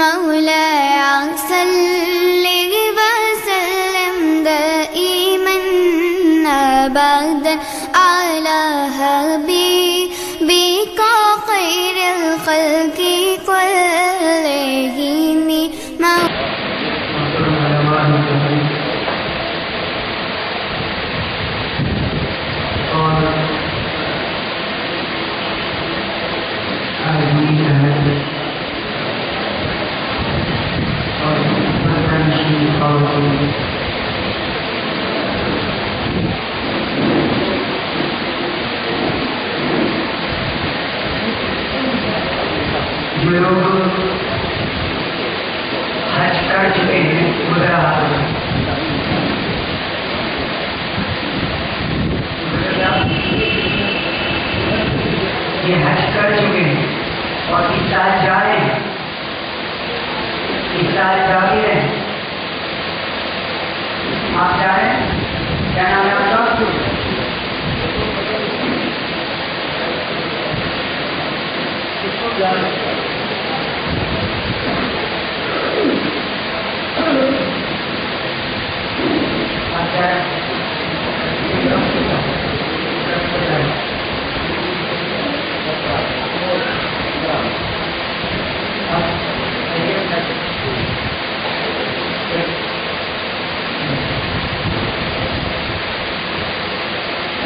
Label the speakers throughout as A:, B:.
A: مولاي صل وسلم دائما أبدا على حبيبك خير الخلق كلهم.
B: جو لوگ حج کر چکے ہیں یہ حج کر چکے ہیں اور اس سال جا رہے ہیں، اس سال جا بھی رہے ہیں. آپ جا رہے ہیں؟ کیا نام ہے آپ کا؟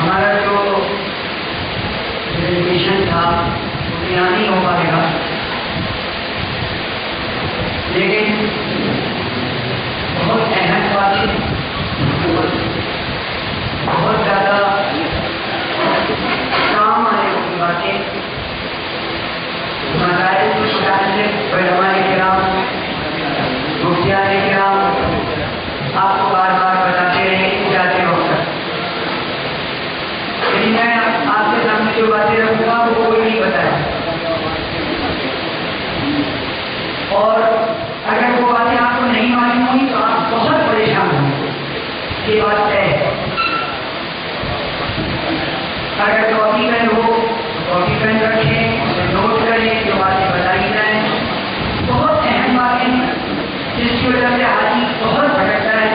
B: ہمارا جو ریزرویشن تھا وہ یہاں نہیں ہو پائے گا، لیکن بہت اہم باتیں، بہت زیادہ کام آنے والی باتیں، مسائل کی شکایت سے علماء کرام، مفتیان کرام آپ کو بار بار بتاتے رہے جاتے وقت. لیکن میں آپ کے سامنے جو باتیں رکھوں گا وہ کوئی نہیں بتایا، اور اگر وہ باتیں آپ کو نہیں معلوم ہوئی تو آپ بہت پریشان ہوں گے. یہ بات طے ہے. اگر کاپی پین ہو کاپی پین رکھیں، اسے نوٹ کریں جو باتیں بتائی جائیں. بہت اہم باتیں جس کی وجہ سے حاجی بہت بھٹکتا ہے.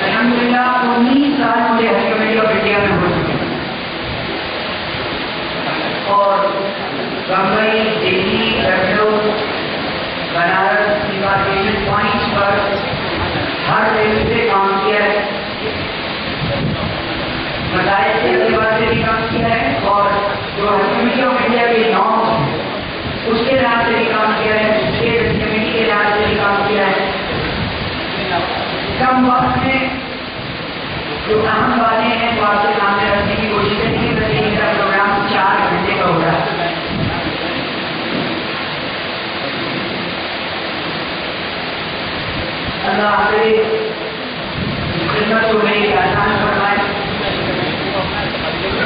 B: الحمدللہ 19 سال مجھے حج کمیٹی آف انڈیا میں ہو چکے ہیں، اور بمبئی، دلی، لکھنؤ، بنارس، ایویکویشن پوائنٹس پر ہر لیول سے کام کیا ہے. مسائل کے اعتبار سے بھی کام کیا ہے، اور جو حج کمیٹی آف انڈیا کے نارمس ہیں اس کے لحاظ سے بھی کام کیا ہے، اسٹیٹ حج کمیٹی کے لحاظ سے بھی کام کیا ہے. کم وقت میں جو اہم باتیں ہیں وہ آپ کے سامنے رکھنے کی کوشش کریں گے. ویسے میرا پروگرام 4 گھنٹے کا ہوگا. اللہ ہماری خدمت کو میری آسان فرمائے،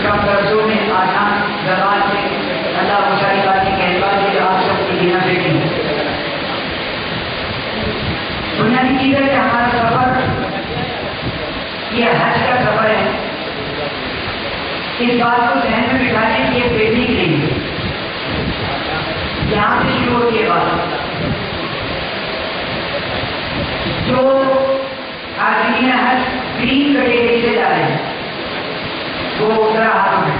B: کم لفظوں میں آسان زبان میں اللہ وہ ساری باتیں کہنے والے جو آپ سب کی دینا بیٹھیں. بنیادی چیز ہے کہ ہمارا سفر یہ حج کا سفر ہے. اس بات کو ذہن میں بٹھانے کے لیے دیکھنے کے لیے یہاں سے شروع ہوتی ہے بات. جو آدمی حج گرین کیٹیگری سے جا رہے ہیں وہ ذرا ہاتھ میں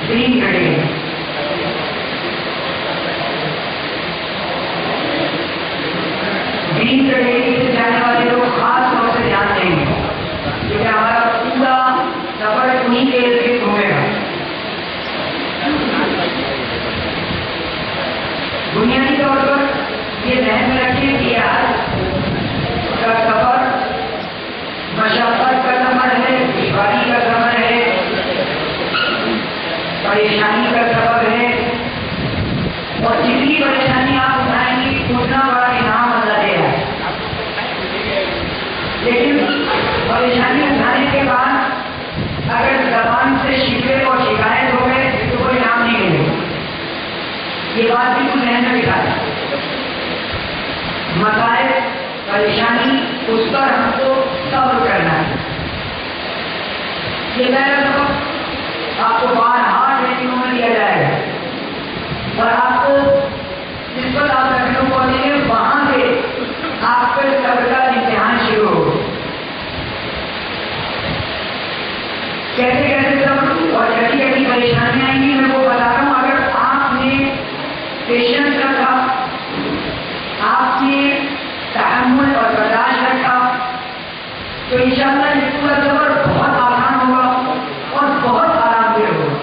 B: گرین کیٹیگری. گرین کیٹیگری سے جانے والے لوگ خاص طور سے دھیان دیں گے کیونکہ ہمارا پورا سفر انہیں کے ارد گرد گھومے گا. بنیادی طور پر یہ ذہن میں رکھیں کہ آج کا سفر مشقت کا سفر ہے، دشواری کا سفر ہے، پریشانی کا سفر ہے، اور جتنی پریشانی آپ اٹھائیں گے اتنا بڑا انعام اللہ دے رہا ہے. لیکن پریشانی اٹھانے کے بعد اگر زبان سے شکوے اور شکایت ہو گئے تو کوئی انعام نہیں ملے گا. یہ بات بالکل ذہن میں بٹھا ہے. مسائل پریشانی اس پر ہم کو صبر کرنا ہے. یہ میرا سبق آپ کو بارہا ٹریننگوں میں دیا جائے گا، اور آپ کو جس پر آپ لکھنؤ پہنچیں گے وہاں سے آپ کا صبر کا امتحان شروع ہو. کیسے کیسے صبر اور کیسی کیسی پریشانیاں آئیں گی میں وہ بتاتا ہوں. اگر آپ نے پیشنس رکھا, آپ نے تحمل اور برداشت رکھا, تو انشاءاللہ یہ پورا صبر بہت آسان ہوگا اور بہت آرام دہ ہوگا.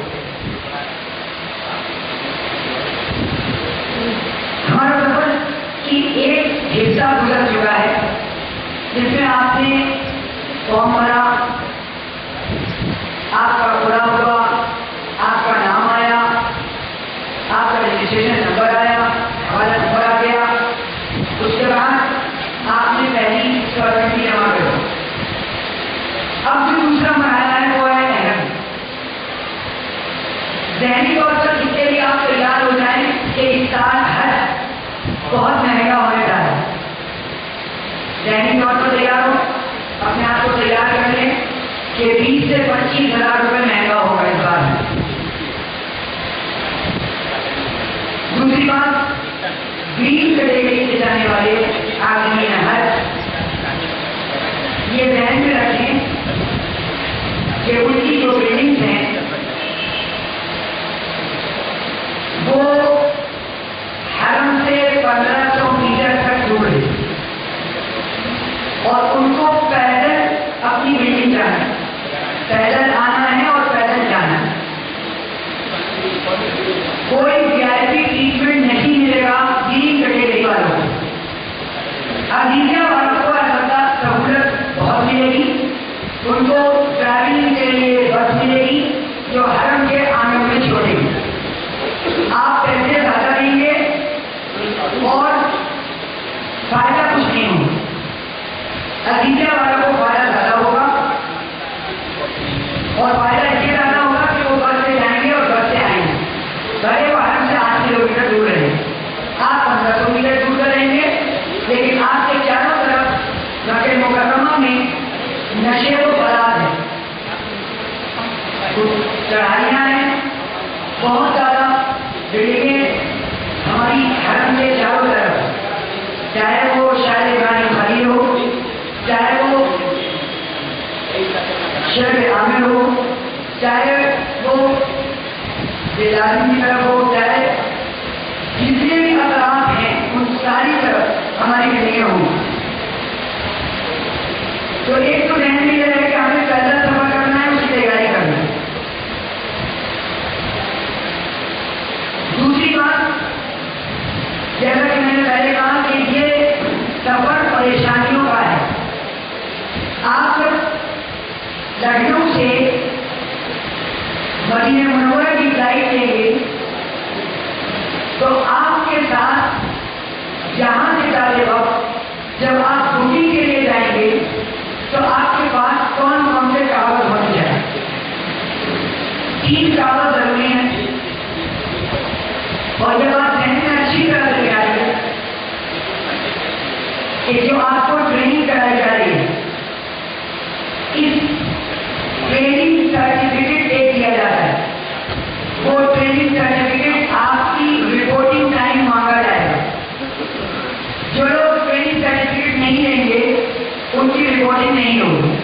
B: ہمارا سفر کی ایک حصہ گزر چکا ہے جس میں آپ نے فارم بھرا, آپ کا پورا ہوا, آپ کا نام آیا, آپ کا رجسٹریشن نمبر آیا, حوالہ نمبر آ گیا. اس کے بعد آپ نے پہلی سرگرمی جمع کر. اب جو دوسرا مرحلہ ہے وہ ہے اہم. ذہنی طور پر اس کے لیے آپ تیار ہو جائیں کہ اس سال حج بہت مہنگا ہونے جا رہا ہے. ذہنی طور پر تیار ہو, اپنے آپ کو تیار کر لیں کہ 20 سے 25 ہزار روپے مہنگا ہوگا اس بار. دوسری بات, گرین کیٹیگری سے جانے والے آدمی حج یہ ذہن میں رکھیں کہ ان کی جو بلڈنگس ہیں وہ حرم سے 1500 میٹر تک دور ہے اور ان کو پیدل اپنی بلڈنگ جانا ہے, پیدل آنا ہے اور پیدل جانا ہے. کوئی وی آئی پی ٹریٹمنٹ نہیں ملے گا گرین کیٹیگری والوں کو. عزیزیہ والوں کو البتہ سہولت بہت ملے گی. ان کو ٹریولنگ کے لیے بس ملے گی جو حرم کے آنگن میں چھوڑے گی. آپ پیسے زیادہ دیں گے اور فائدہ کچھ نہیں ہوگا. عزیزیہ والوں کو فائدہ زیادہ ہوگا اور فائدہ اس لیے زیادہ ہوگا کہ وہ بس سے جائیں گے اور بس سے آئیں گے. بھلے وہ حرم سے 8 کلو میٹر دور رہیں, آپ 1500 میٹر دور کا رہیں گے, لیکن آپ کے چاروں طرف مکہ مکرمہ میں نشے و برات ہے, چڑھائیاں ہیں بہت زیادہ. بلڈنگیں ہماری حرم کے چاروں طرف, چاہے وہ شاہد ابراہیم خلیل ہو, چاہے وہ شیخ عامر ہو, چاہے وہ بیداری کی طرف ہو, چاہے جتنے بھی اطراف ہیں ان ساری طرف ہماری بلڈنگیں ہوں. تو ایک تو ذہن میں یہ ہے کہ ہمیں پیدل سفر کرنا ہے, اس کی تیاری کرنا ہے. دوسری بات, جیسا کہ میں نے پہلے کہا کہ یہ سفر پریشانیوں کا ہے. آپ لکھنؤ سے مدینہ منورہ کی فلائٹ لیں گے تو آپ کے ساتھ یہاں سے جاتے وقت جب آپ بکنگ کے لیے جائیں گے تو آپ کے پاس کون کون سے کاغذ ہونے چاہیے. 3 کاغذ ضروری ہیں اور یہ بات ذہن میں اچھی طرح سے آ رہی ہے کہ جو آپ کو ٹریننگ کرائی جا رہی ہے اس ٹریننگ سرٹیفکیٹ ایک دیا جاتا ہے. وہ ٹریننگ سرٹیفکیٹ آپ کی رپورٹنگ ٹائم مانگا جائے گا. جو لوگ ٹریننگ سرٹیفکیٹ نہیں لیں گے ان کی رپورٹنگ نہیں ہوگی.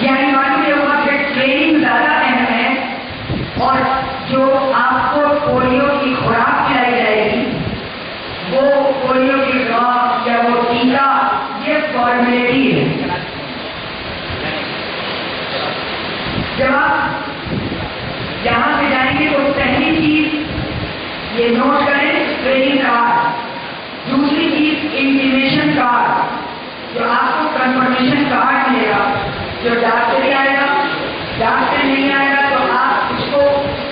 B: یعنی معلوم یہ ہوگا کہ ٹریننگ زیادہ اہم ہے اور جو آپ کو پولیو کی خوراک کھلائی جائے گی وہ پولیو کی خوراک یا وہ ٹیکا یہ فارمیلٹی ہے. جب آپ یہاں سے جائیں گے تو پہلی چیز یہ نوٹ کریں ٹریننگ کارڈ. دوسری چیز انٹیمیشن کارڈ جو آپ کو کنفرمیشن کارڈ ملے گا جو ڈاک سے بھی آئے گا. ڈاک سے نہیں آئے گا تو آپ اس کو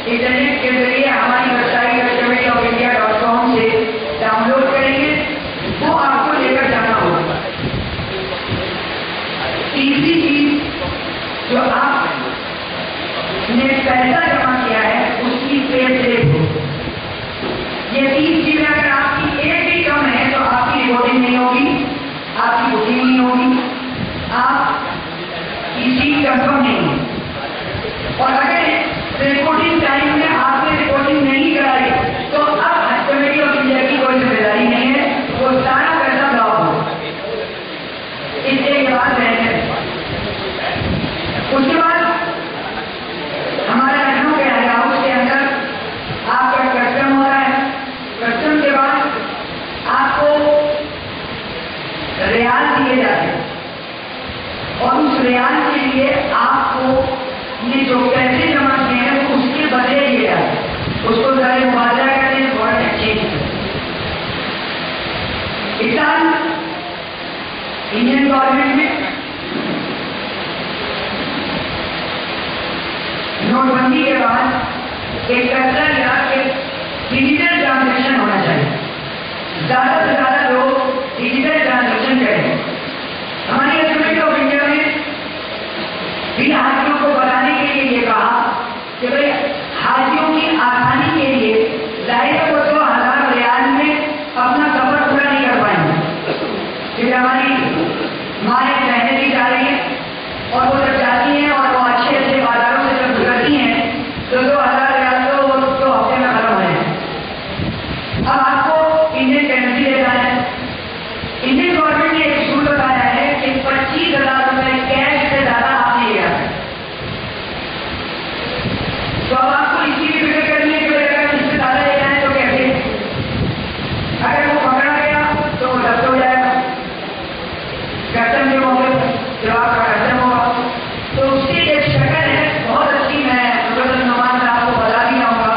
B: انٹرنیٹ کے ذریعے ہماری ویب سائٹ governmentofindia.com سے ڈاؤن لوڈ کریں گے, وہ آپ کو لے کر جانا ہوگا. تیسری چیز جو آپ نے پیسہ جمع کیا ہے اس کی پے سلپ ہو. یہ 3 چیزیں اگر آپ کی ایک بھی کم ہے تو آپ کی رپورٹنگ نہیں ہوگی, آپ کی بکنگ نہیں ہوگی, آپ کی چیز کنفرم نہیں ہوگی. اور اگر رپورٹنگ ٹائم میں آپ نے رپورٹنگ نہیں کرائی تو اب حج ریال کے لیے آپ کو یہ جو پیسے جمع کیے ہیں وہ اس کے بدلے دیے جاتے ہیں، اس کو ذرا مبادلہ کرتے ہیں، فورن ایکسچینج۔ اس سال انڈین گورنمنٹ نے نوٹ بندی کے بعد ایک فیصلہ لیا کہ ڈیجیٹل ٹرانزیکشن ہونا چاہیے، زیادہ سے زیادہ لوگ ڈیجیٹل ٹرانزیکشن کریں۔ ہماری گورنمنٹ آف انڈیا نے بھی حاجیوں کو بتانے کے لیے یہ کہا کہ بھائی حاجیوں کی آسانی کے لیے ظاہر ہے وہ 2000 ریال میں اپنا سفر پورا نہیں کر پائیں گے، کیونکہ ہماری مائیں بہنیں بھی جا رہی ہیں اور وہ جب جاتی ہیں اور وہ اچھے اچھے بازاروں سے جب گزرتی ہیں تو 2000 ریال تو وہ 2 ہفتے میں ختم ہو جائیں گے۔ اب آپ کو انڈین کرنسی دیتا ہے، انڈین گورنمنٹ نے ایک اصول بتایا ہے کہ 25,000 روپئے کیش سے زیادہ آپ نہیں لے آتے۔ تو اب آپ کو اس کی بھی فکر کرنی ہے کہ اگر اس سے زیادہ لے جائیں تو کیسے، اگر وہ پکڑا گیا تو وہ ضبط ہو جائے گا، کسٹم کے موقع پر جب آپ کا کسٹم ہوگا تو اس کی ایک شکل ہے بہت اچھی، میں پروفیسر نعمان صاحب کو بتا بھی جاؤں گا،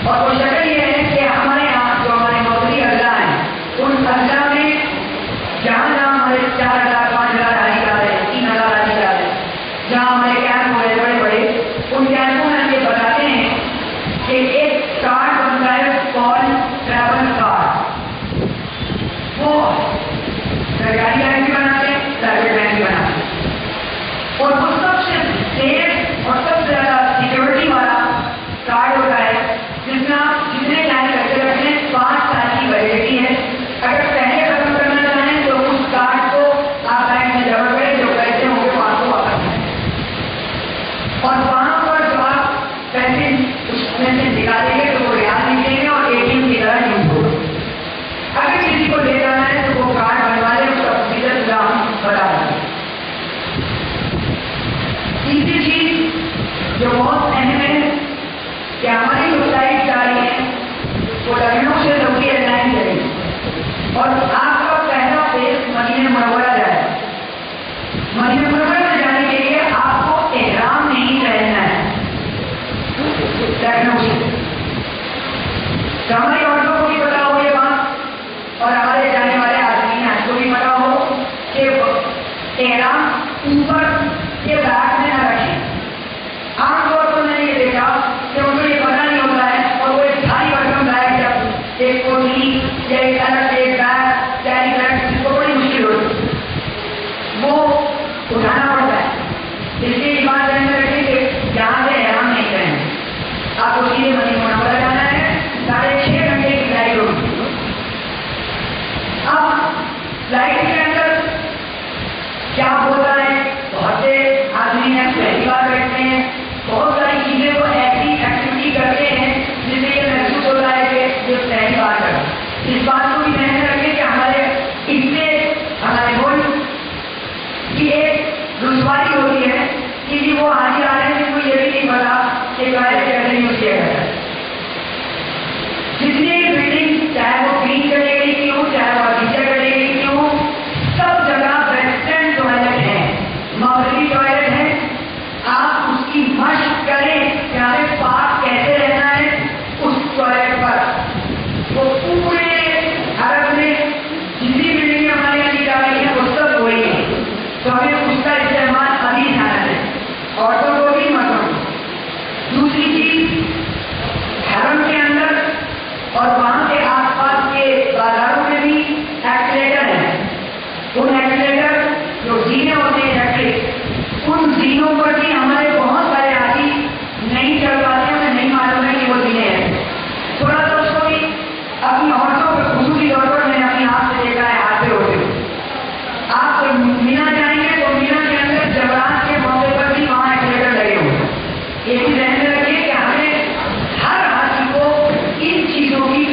B: اور وہ شکل یہ ہے کہ ہمارے یہاں جو ہمارے نوکری اضلاع ہیں ان اضلاع میں جہاں جہاں ہمارے 4,000 5,000 حاجی جا رہے ہیں، 3,000 حاجی جا رہے ہیں، جہاں ہمارے کیمپ ہو رہے بڑے بڑے، ان کیمپوں میں یہ بتاتے ہیں کہ ایک کارڈ بنتا ہے کال ٹریول کارڈ، وہ سرکاری بینک بھی بناتے ہیں، پرائیویٹ بینک بھی بناتے ہیں، اور وہ سب سے سیف اور سب سے زیادہ سیکورٹی والا کارڈ ہوتا ہے جس میں آپ جتنے چاہیں پیسے رکھیں، 5 سال کی ویلڈٹی ہے، اگر پہلے ختم کرنا چاہیں تو اس کارڈ کو آپ بینک میں جمع کریں، جو پیسے ہوں گے وہ آپ کو واپس ملیں، اور وہاں پر جو آپ پیسے اس میں سے نکالیں گے تو وہ ریال نکلیں گے اور ATM کی طرح یوز ہوگا۔ اگر کسی کو لے جانا ہے تو وہ کارڈ بنوا لے، اس کا پروسیجر ہم بتا دیں۔ تیسری چیز جو بہت اہم ہے کہ ہماری جو فلائٹ جا رہی ہے وہ لکھنؤ سے سعودی ایئر لائن جائے گی، اور آپ کا پہلا فیس مدینہ منورہ جائے گا۔ مدینہ منورہ میں جانے کے لیے آپ کو احرام نہیں پہننا ہے لکھنؤ سے، تو ہماری عورتوں کو بھی پتا ہو یہ بات، اور ہمارے جانے والے آدمی ہیں کو بھی پتا ہو کہ احرام اوپر کے بیگ میں نہ رکھیں۔ عام طور پر میں نے یہ دیکھا کہ ان کو یہ پتا نہیں ہوتا ہے اور وہ ایک بھاری بھرکم بیگ جب ایک کوٹھی یا ایک الگ ایک بیگ کیری بیگ جس کو بڑی مشکل ہوتی ہے وہ اٹھانا پڑتا ہے۔ اس لیے یہ بات ذہن میں رکھیں کہ یہاں سے احرام نہیں کریں، آپ کو سیدھے مدینہ منورہ جانا ہے، 6.5 گھنٹے کی فلائٹ ہوگی۔ اب فلائٹ کے اندر کیا ہوتا ہے، بہت سے آدمی ہیں پہلی بار بیٹھتے ہیں، بہت ساری چیزیں وہ ایسی ایکٹیویٹی کرتے ہیں جس سے یہ محسوس ہوتا ہے کہ یہ پہلی بار کرتے ہیں۔ اس بات کو بھی ذہن میں رکھیں کہ ہمارے اس سے ہمارے ملک کی ایک رسوائی ہوتی ہے کہ وہ حاجی آ رہے ہیں جن کو یہ بھی نہیں پتا کہ ٹوائلٹ کیسے یوز کیا جاتا ہے۔ جتنی بلڈنگ چاہے وہ گرین کرے گئی کیوں، چاہے وہ باغیچہ کرے گئی کیوں، سب جگہ ویسٹرن ٹوائلٹ ہے، مغربی ٹوائلٹ ہے۔ آپ اس کی مشق کریں کہ ہمیں پاک کیسے رہنا ہے اس ٹوائلٹ پر۔ وہ پورے عرب میں جتنی بلڈنگیں ہمارے یہاں کی جا رہی ہیں وہ سب وہی ہیں، تو ہمیں اس کا استعمال ابھی جانا ہے، عورتوں کو بھی مردوں کو۔ دوسری چیز، حرم کے اندر اور وہاں کے آس پاس کے بازاروں میں بھی ایکسیلیٹر ہیں، ان ایکسیلیٹر جو زینے ہوتے ہیں الیکٹرک، ان زینوں پر بھی ہمارے بہت سارے حاجی نہیں چل پاتے، انہیں نہیں معلوم ہے کہ وہ زینے ہیں۔ تھوڑا سا اس کو بھی اپنی عورتوں پر خصوصی طور پر میں نے اپنی آپ سے دیکھا ہے ہاتھ پہ ہوتے ہوئے۔ آپ مینا جائیں گے تو مینا کے اندر جمعرات کے موقع پر بھی وہاں ایکسیلیٹر لگے ہوئے ہیں۔ یہ بھی ذہن میں رکھیے کہ ہمیں ہر حاجی کو ان چیزوں کی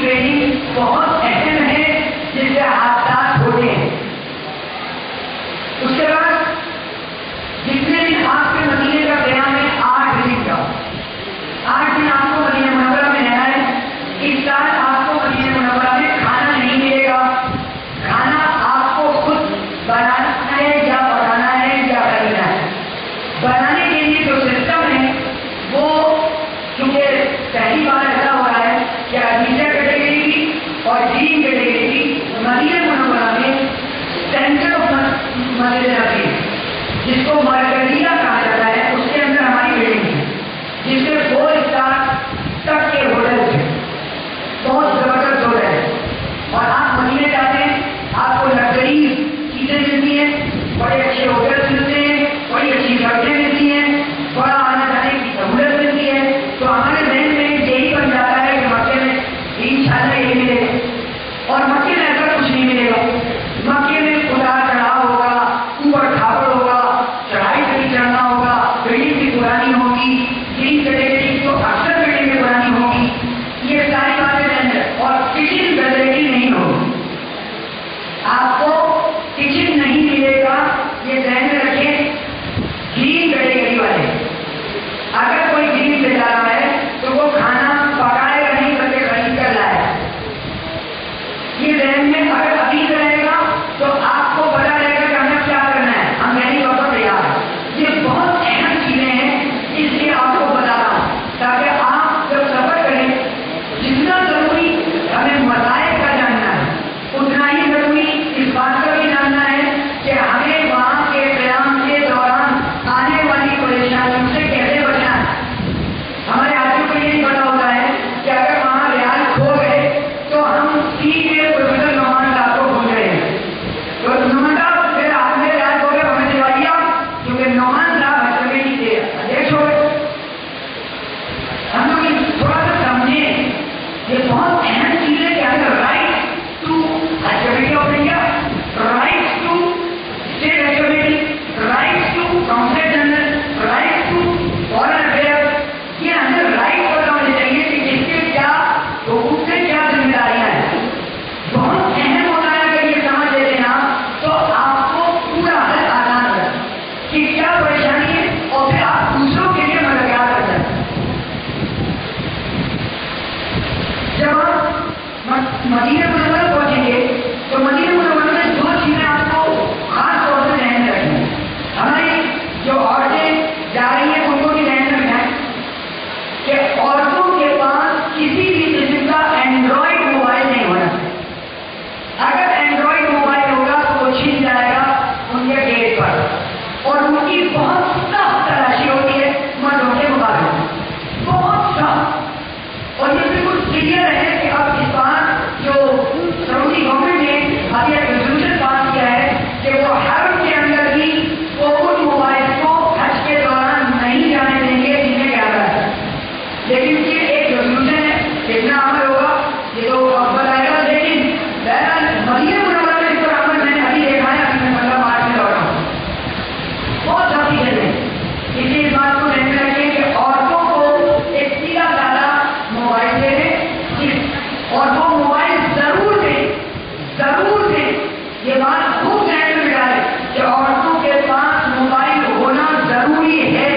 B: اور مکے میں ایسا کچھ نہیں ملے گا. مکے میں اتار چڑھاؤ ہوگا, اوپر کھاپڑ ہوگا, چڑھائی سے چڑھنا ہوگا, بلڈنگ بھی پرانی ہوگی, گرین کیٹیگری تو اکثر بلڈنگ پرانی ہوگی. یہ ساری باتیں رہیں اور کچن فیسلٹی نہیں ہوگی. آپ کو کچن نہیں ملے گا, یہ ذہن میں رکھیں. گرین کیٹیگری والے اگر کوئی گرین سے جا رہا ہے تو وہ کھانا پکائے گا نہیں بلکہ خرید کر لائے. یہ ذہن میں اگر ابھی سے رہے گا تو آپ کو پتا رہے گا کہ ہمیں کیا کرنا ہے, ہم یعنی طور پر تیار ہیں. یہ بہت اہم چیزیں ہیں, اس لیے آپ کو بتا رہا ہوں تاکہ آپ جب سفر کریں جتنا ضروری ہمیں مذاہب کا جاننا ہے اتنا ہی ضروری اس بات کا بھی جاننا ہے کہ ہمیں وہاں کے قیام کے دوران آنے والی پریشانیوں سے کیسے بچنا ہے. ہمارے آدمیوں کو یہ نہیں پتا ہوتا ہے کہ اگر وہاں ریال کھو گئے تو ہم سیدھے پروفیسر نعمان صاحب کو بھول گئے ہیں. تو نعمان صاحب پھر آپ نے ریال کھو گئے ہمیں دلوائیے کیونکہ نعمان صاحب ہر جگہ نہیں تھے, دیکھ چھوڑے. ہم لوگ تھوڑا سا سمجھیں, یہ بہت اہم چیز ہے کہ اگر right to activity of India, right to state activity, right to council general, right to foreign affair, یہ ہمیں رائٹ پتا ہونا چاہیے کہ کس کے کیا حقوق سے کیا ذمہ داریاں ہیں. بہت اہم ہوتا ہے اگر یہ سمجھ لیتے ہیں آپ تو آپ کو پورا حل آسان ہوگا کہ کیا پریشانی ہے اور پھر آپ دوسروں کے لیے مددگار کر سکتے ہیں. جب آپ مدینہ منورہ پہنچیں گے تو مدینہ منورہ میں دو چیزیں آپ کو خاص طور سے ذہن میں رکھیں. ہماری جو عورتیں جا رہی ہیں ان کو بھی ذہن میں رکھیں کہ عورتوں کے پاس کسی بھی قسم کا اینڈرائڈ موبائل نہیں ہونا. اگر اینڈرائڈ موبائل ہوگا تو وہ چھن جائے گا ان کے گیٹ پر, اور ان کی بہت سخت تلاشی ہوتی ہے مردوں کے مقابلے میں, بہت سخت. اور یہ بالکل کلیئر ہے کہ اب اس بار جو سعودی گورنمنٹ نے ابھی ایک ریزولوشن پاس کیا ہے کہ وہ حرم کے اندر بھی وہ ان موبائل کو حج کے دوران نہیں جانے دیں گے جن میں کیمرہ ہے. لیکن یہ ایک ریزولوشن ہے, کتنا عمل ہوگا یہ تو اب بتائے گا. لیکن بہرحال مدینہ منورہ میں اس پر عمل میں نے ابھی دیکھا ہے, ابھی میں 15 مارچ میں لوٹا ہوں. بہت سختی چلے, اس لیے اس بات کو ذہن میں رکھیں کہ عورتوں کو ایک سیدھا سادہ موبائل دے دیں, اور وہ موبائل ضرور دیں, ضرور دیں. یہ بات خوب ذہن میں ڈالیں کہ عورتوں کے پاس موبائل ہونا ضروری ہے.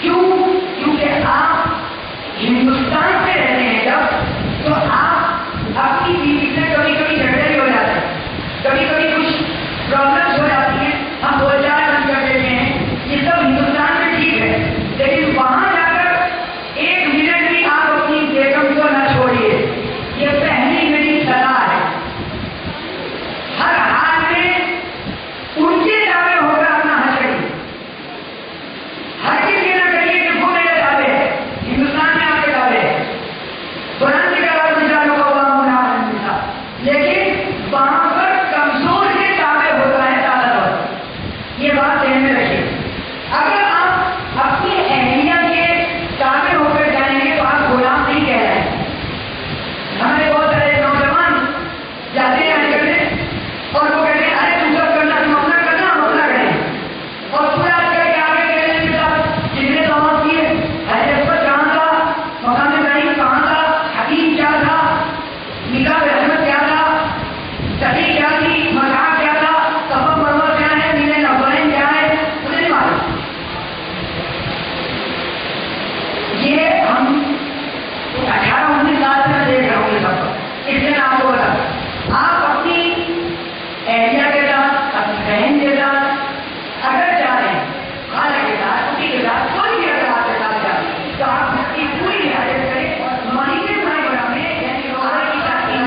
B: کیوں؟ کیونکہ آپ ہندوستان میں رہتے ہیں جب تو آپ اپنی بیوی سے کبھی کبھی جھگڑے بھی ہو جاتے ہیں, کبھی کبھی کچھ پرابلمس ہو جاتی ہیں, ہم دو چار بند کر دیتے ہیں. یہ سب ہندوستان میں ٹھیک ہے, لیکن وہاں جا کر ایک منٹ بھی آپ اپنی بیگم کو نہ چھوڑیے. یہ پہلی میری صلاح ہے. ہر حال میں ان کے دعوے ہو کر اپنا حج کریے. ہر کسی نہ کریے کہ وہ میرے دعوے ہے, ہندوستان میں آپ کے دعوے ہے. قرآن کی کتاب مثالوں کا لیکن وہاں پر کمزور کے دعوے ہوتا ہے طاقتور. یہ بات ذہن میں رکھیے. اگر آپ اپنی اہلیہ کے تابع ہو کر جائیں گے تو آپ غلام نہیں کہہ رہے ہیں. ہمارے بہت سارے نوجوان جاتے ہیں آج کرنے اور وہ کہتے ہیں ارے تم سب کرنا, تم اپنا کرنا, ہم اپنا کریں. اور پورا کر کے آگے کہنے کے ساتھ جتنے طواف کیے, حضرت پر کہاں تھا, مقام ابراہیم کہاں تھا, حکیم کیا تھا, نکاح رحمت کیا تھا, صحیح کیا تھی, مزاح کیا تھا, صفا مروہ کیا ہے, میلے نوبرین کیا ہے, مجھے نہیں معلوم. یہ ہم 18-19 سال سے میں دیکھ رہا ہوں یہ سب. اس لیے میں آپ کو بتا, آپ اپنی اہلیہ کے ساتھ, اپنی بہن کے ساتھ اگر جا رہے ہیں, خالہ کے ساتھ, پتی کے ساتھ, کوئی بھی اگر آپ کے ساتھ جا رہے ہیں تو آپ اس کی پوری حفاظت کریں. مہینے بھر میں یعنی روزہ کی شادی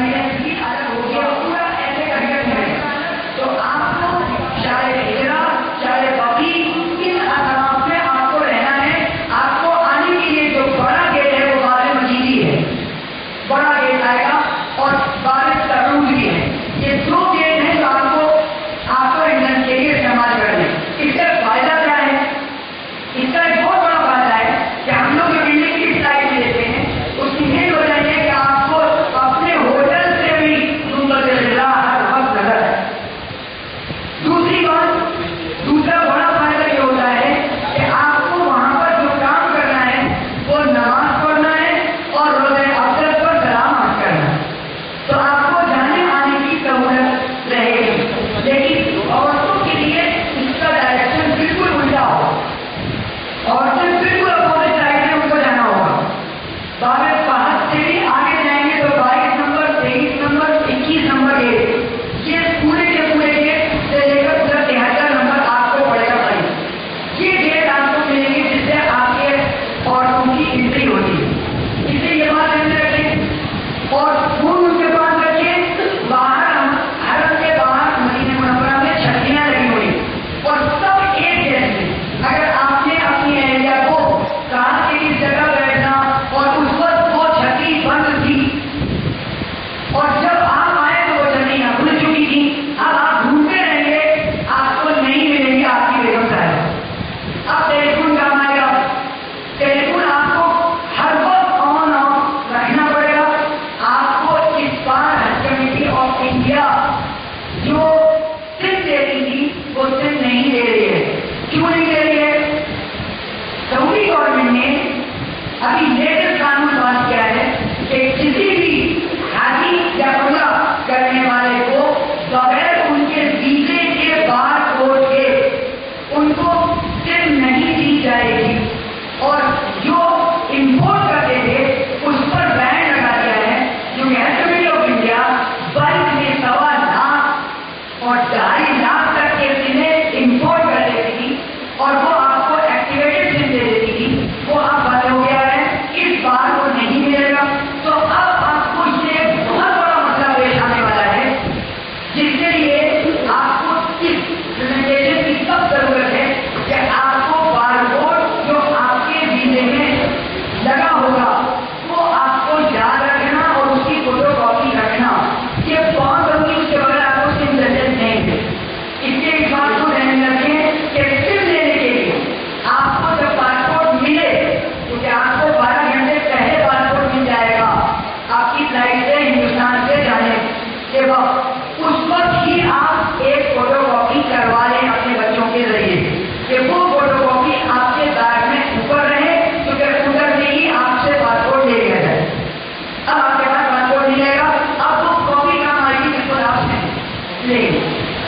B: لیں.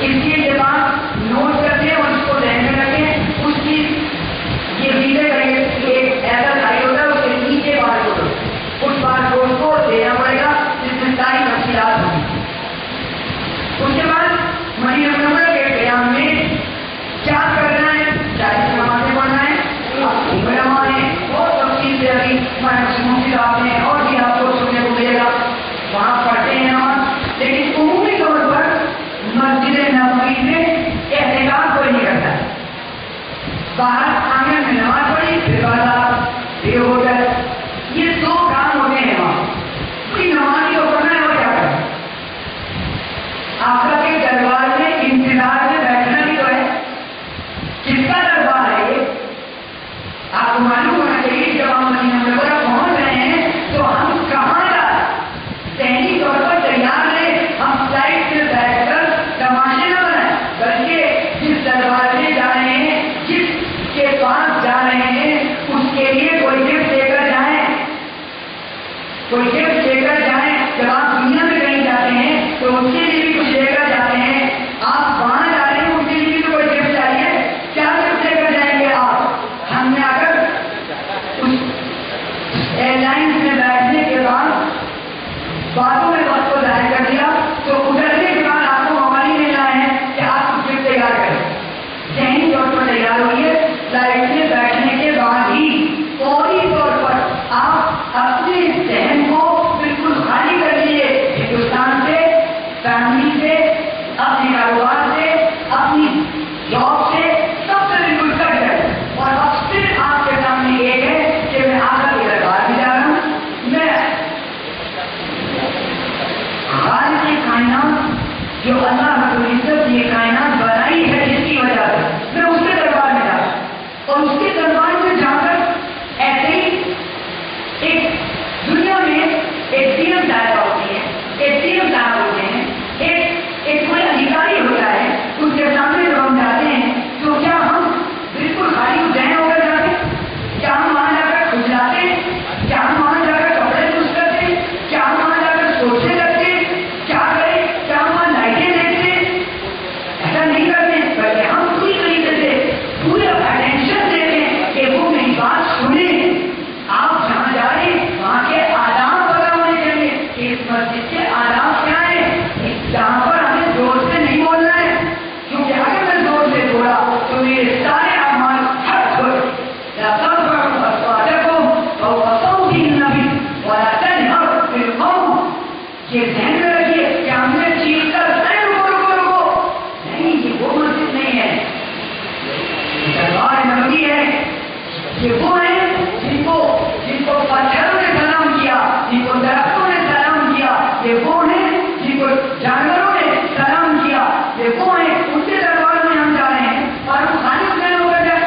B: اس لیے یہ بات نوٹ کرتے ہیں اور اس کو ذہن میں رکھیں. اس کی یہ ویزے کا ایک ایسا سائٹ ہوتا ہے، اس کے نیچے بار کوڈ، اس بار کوڈ کو دینا پڑے گا جس میں ساری تفصیلات ہوگی. اس کے بعد مدینہ منورہ کے قیام میں کیا کرنا ہے، 40 نمازیں پڑھنا ہے. علماء نے بہت تفصیل سے ابھی مفتی صاحب نے اور بھی آپ کو سننے کو ملے گا، وہاں پڑھتے ہیں نماز. لیکن عمومی طور پر مسجد نبوی میں احتکاف کوئی نہیں کرتا ہے. باہر آنگن میں نماز پڑھی، پھر بازار، پھر ہوٹل، یہ 2 کام ہوتے ہیں وہاں. کوئی نماز کو پڑھنا ہے اور کیا کرنا ہے. آقا کے دربار میں انتظار میں بیٹھنا بھی تو ہے. کس کا دربار ہے یہ؟ آپ کو معلوم ہونا چاہیے. جب ہم مدینہ منورہ پہنچ رہے ہیں تو ہم کہاں جا رہے ہیں؟ ذہنی طور پر تیار رہے. ہم فلائٹ سے بیٹھ کر تماشے نہ بنائیں، بلکہ جس دربار میں جا رہے ہیں، جس کے پاس جا رہے ہیں، اس کے لیے کوئی گفٹ لے کر جائیں. کوئی گفٹ لے کر جائیں. جب آپ دنیا میں کہیں جاتے ہیں تو اس کے لیے بھی کچھ لے کر جاتے ہیں. آپ وہاں جا رہے ہیں، اس کے لیے بھی تو کوئی گفٹ چاہیے. کیا گفٹ لے کر جائیں گے آپ؟ ہم نے آ کر اس ایئر لائنس میں بیٹھنے کے بعد باتوں میں وقت کو ضائع کر دیا، تو اترنے کے بعد آپ کو موقع نہیں مل رہا ہے کہ آپ کچھ گفٹ تیار کریں. ذہنی طور پر تیار ہوئیے. فلائٹ میں بیٹھنے کے بعد ہی فوری طور پر آپ اپنے ذہن کو بالکل خالی کر لیجیے. ہندوستان سے، فیملی سے، اپنے کاروبار سے، اپنی جاب سے، سب سے بالکل کٹ جائے. اور اب صرف آپ کے سامنے ایک ہے کہ میں آقا کے دربار میں جا رہا ہوں. میں خالق کائنات جو اللہ رب العزت یہ کائنات بنائی ہے جس کی وجہ سے میں اس کے دربار میں جا رہا ہوں. اور اس کے دربار میں جا کر ایسے ہی ایک دنیا میں ایک سی ایم صاحبہ ہوتی ہے، ایک سی ایم صاحب ہوتے ہیں، ایک کوئی ادھیکاری ہوتا ہے. اس کے سامنے جب ہم جاتے ہیں تو کیا ہم بالکل خالی ذہن ہو کر جاتے ہیں؟ کیا ہم وہاں جا کر کھجلاتے ہیں؟ کیا ہم وہاں جا کر کپڑے درست کرتے ہیں؟ کیا ہم وہاں جا کر سوچنے لگتے ہیں کیا کریں؟ کیا ہم وہاں لائٹیں دیکھتے ہیں؟ ایسا نہیں کرتے. بلکہ ہم پوری طریقے سے پورا اٹینشن دیتے ہیں کہ وہ میری بات سنیں. آپ جہاں جا رہے ہیں وہاں کے آداب پتہ ہونے چاہیے کہ اس مسجد کے آداب کیا ہیں. جہاں پر ہمیں زور سے نہیں بولنا ہے، کیونکہ اگر میں زور سے بولا تو میرے سارے اعمال حق ہو. یہ ذہن میں رکھیے کہ ہم نے چیز کر رکو نہیں. یہ وہ مسجد نہیں ہے، دربار نبوی ہے. یہ وہ ہیں جن کو پتھروں نے سلام کیا، جن کو درختوں نے سلام کیا. یہ وہ ہیں جن کو جانوروں نے سلام کیا. یہ وہ ہیں، ان کے دربار میں ہم جا رہے ہیں اور ہم خالی ذہن ہو کر جائیں.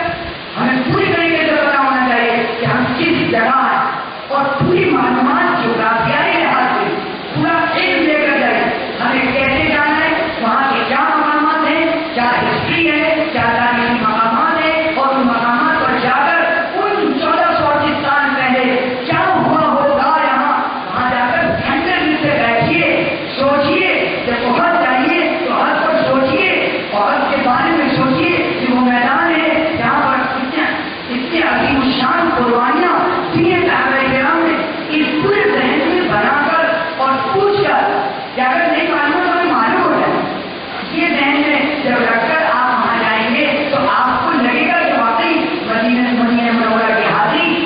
B: ہمیں پوری طریقے سے پتا ہونا چاہیے کہ ہم کس جگہ ہیں اور پوری معلومات جغرافیائی لحاظ سے پورا علم لے کر جائیں. ہمیں کیسے جانا ہے، وہاں کے کیا مقامات ہیں، کیا ہسٹری ہے، کیا تاریخی مقامات ہیں، اور ان مقامات پر جا کر ان 1438 سال پہلے کیا ہوا ہوگا یہاں. وہاں جا کر گھنٹے دن سے بیٹھیے، سوچیے. جب بہت جائیے تو حد پر سوچیے اور حد کے بارے میں سوچیے کہ وہ میدان ہے جہاں پر اتنے عظیم الشان قربانیاں دیے صحابہ کرام نے. اس پورے ذہن میں بنا کر اور پوچھ کر کہ اگر نہیں معلوم تو ہمیں معلوم ہو جائے. یہ ذہن میں جب رکھ کر آپ وہاں جائیں گے تو آپ کو لگے گا کہ واقعی مدینہ منورہ کے حاضری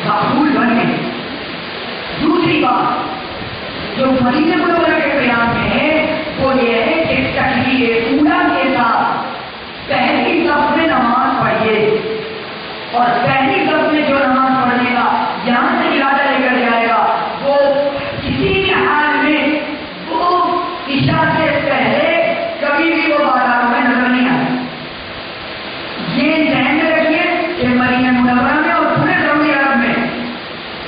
B: مقبول بن گئے. دوسری بات جو مدینہ منورہ کے قیام میں ہے وہ یہ ہے کہ تکبیر اولیٰ کے ساتھ پہلی صف میں نماز پڑھیے. اور پہلی صف میں جو نماز پڑھنے کا یہاں سے ارادہ لے کر جائے گا وہ کسی بھی حال میں وہ عشاء سے پہلے کبھی بھی وہ بازاروں میں نظر نہیں آئے. یہ ذہن میں رکھیے کہ مدینہ منورہ میں اور پورے سعودی عرب میں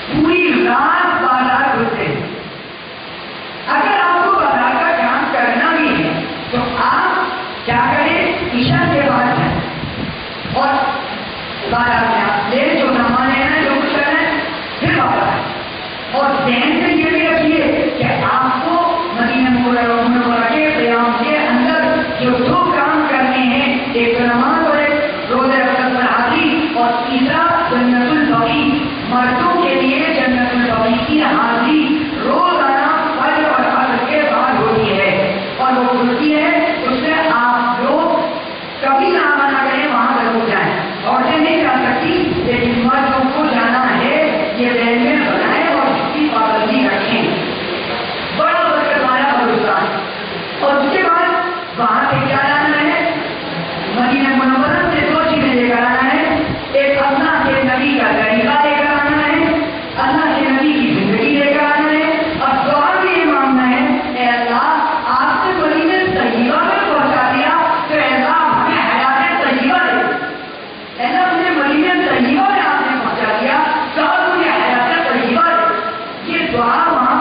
B: پوری رات بازار کھلتے ہیں. اگر آپ کو بازار کا کام کرنا بھی ہے تو آپ کیا کریں، عشاء کے بعد جائیں اور بازار میں آپ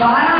B: 12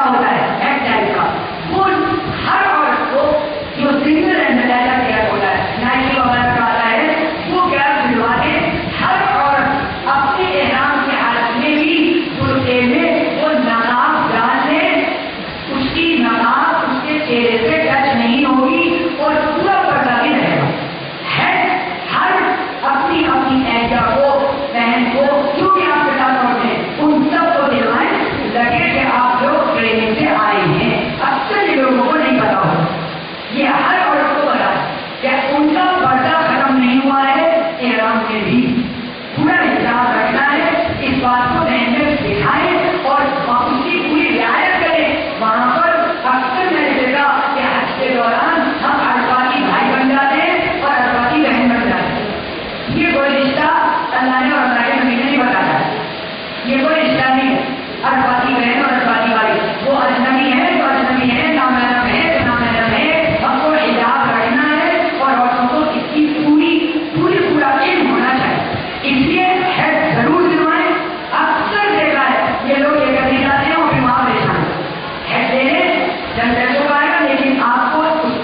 B: پیدا ہوتا ہے ایک ٹائپ کا، وہ ہر عورت کو جو سنگل اینڈ پیدا کیا ہوتا ہے نائکی وغیرہ کا آتا ہے، وہ گیپ دلوا کے ہر عورت اپنے احرام کی حالت میں بھی برقعے میں وہ نقاب ڈال لے، اس کی نقاب اس کے چہرے سے ٹچ نہیں ہوگی اور پورا پردہ بھی رہے گا. ہر اپنی اپنی اہلیہ کو، بہن کو، جو بھی آپ کے ساتھ ہوتے ہیں ان سب کو دلوائیں لگے کہ آپ لوگ ٹریننگ سے آئے ہیں. اکثر یہ لوگوں کو نہیں پتا ہو، یہ ہر عورت کو پتا ہے کہ ان کا پردہ ختم نہیں ہوا ہے احرام میں بھی پورا حساب رکھنا ہے. اس بات کو ذہن میں دکھائیں اور اس کی پوری رعایت کریں. وہاں پر اکثر میں نے دیکھا کہ حج کے دوران ہم عرفاتی بھائی بن جاتے ہیں اور عرفاتی بہن بن جاتے ہیں. یہ کوئی رشتہ اللہ نے اور اللہ کے نبی نے نہیں بتایا، یہ کوئی رشتہ نہیں ہے. عرفاتی بہن اور عرفاتی بھائی وہ اجنبی ہے تو اجنبی ہے، نامحرم ہے تو نامحرم ہے. ہم کو حجاب رکھنا ہے اور عورتوں کو اس کی پورا علم ہونا چاہیے. اس لیے حج ضرور دلوائیں. اکثر دیکھا ہے یہ لوگ یہ کرنے جاتے ہیں اور پھر وہاں پریشان حج دینے جب پیسوں کا آئے گا، لیکن آپ کو اس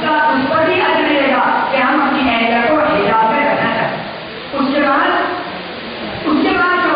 B: پر بھی اجر ملے گا کہ ہم اپنی اہلیہ کو حجاب میں رکھنا چاہتے ہیں. اس کے بعد جو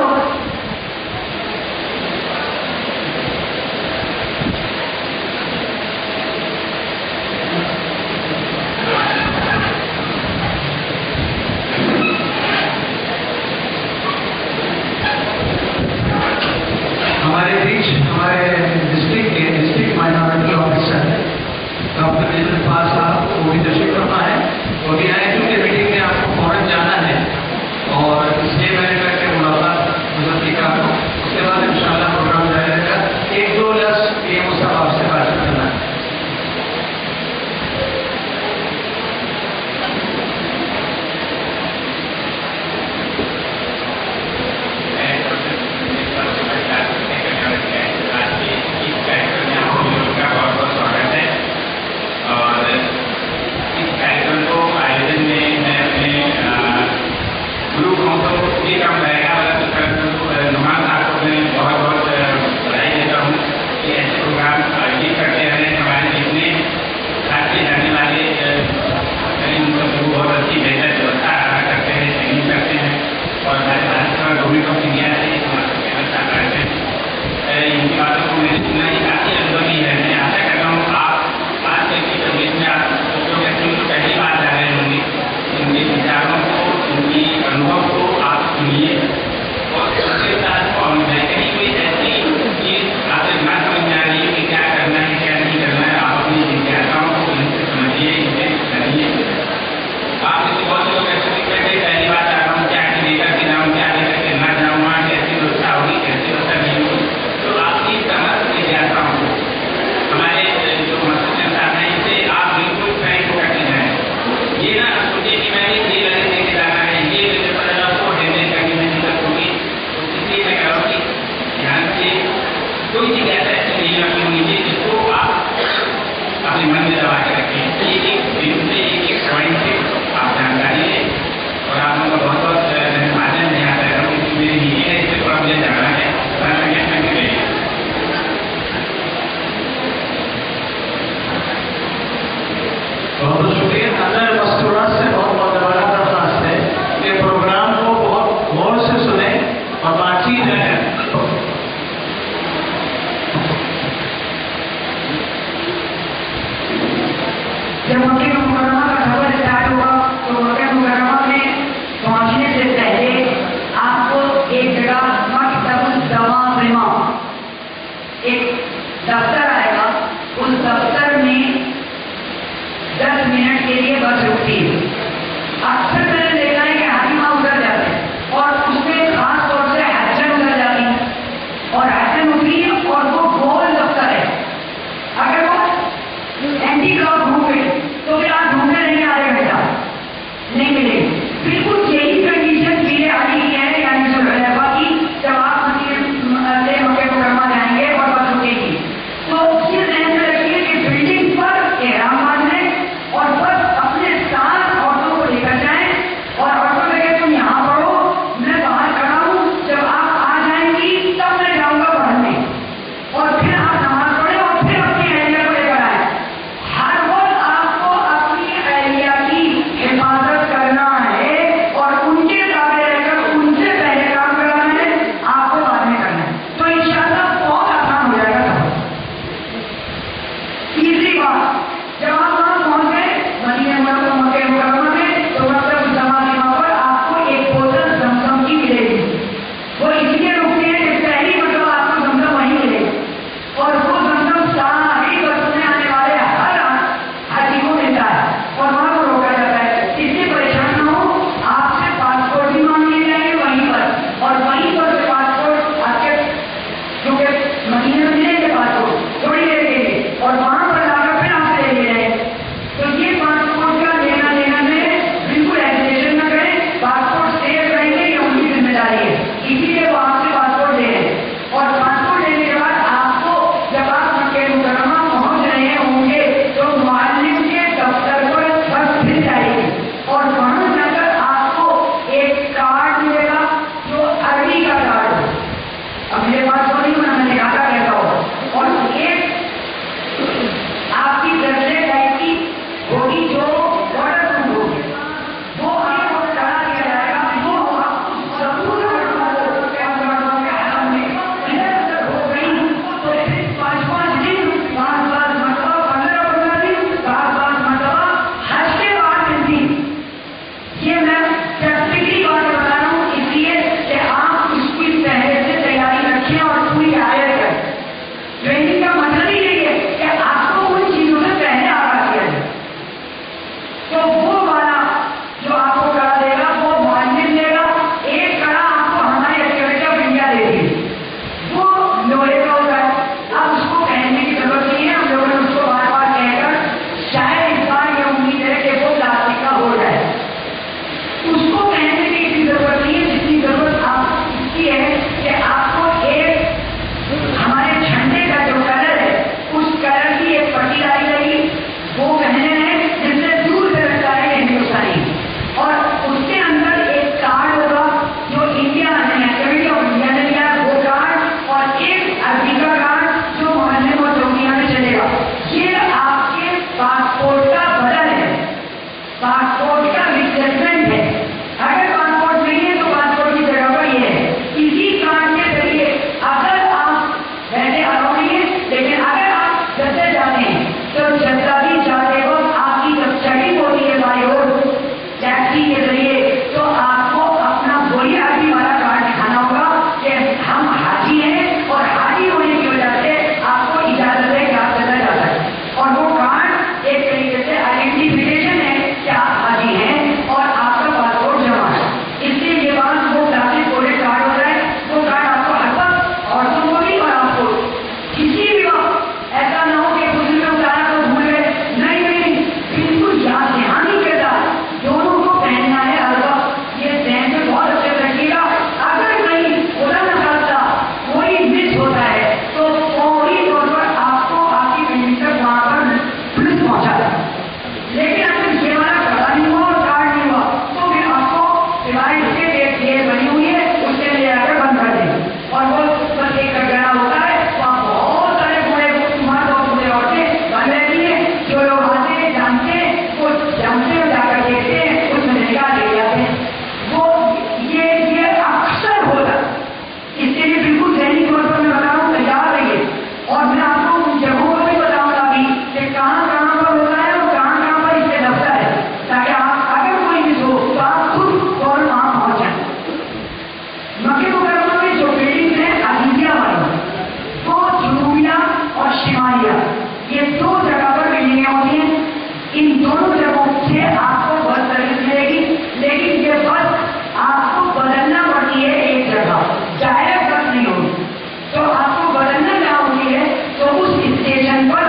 B: آپ کو بدلنا پڑتی ہے ایک جگہ، ڈائریکٹ بس نہیں ہوگی، تو آپ کو بدلنا کیا ہوتی ہے، تو اس اسٹیشن پر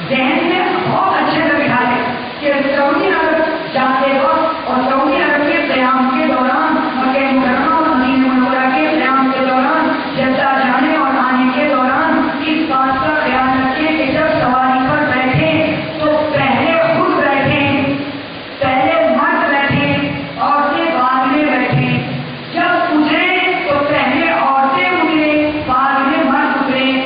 B: ذہن میں بہت اچھے سے بٹھا لیں کہ سعودی عرب جاتے وقت اور سعودی عرب کے قیام کے دوران، مکہ مکرمہ اور مدینہ منورہ کے قیام کے دوران، جدہ جانے اور آنے کے دوران اس بات کا خیال رکھیں کہ جب سواری پر بیٹھیں تو پہلے خود بیٹھیں، پہلے مرد بیٹھیں، عورتیں بعد میں بیٹھیں، جب اتریں تو پہلے عورتیں اتریں بعد میں مرد اتریں۔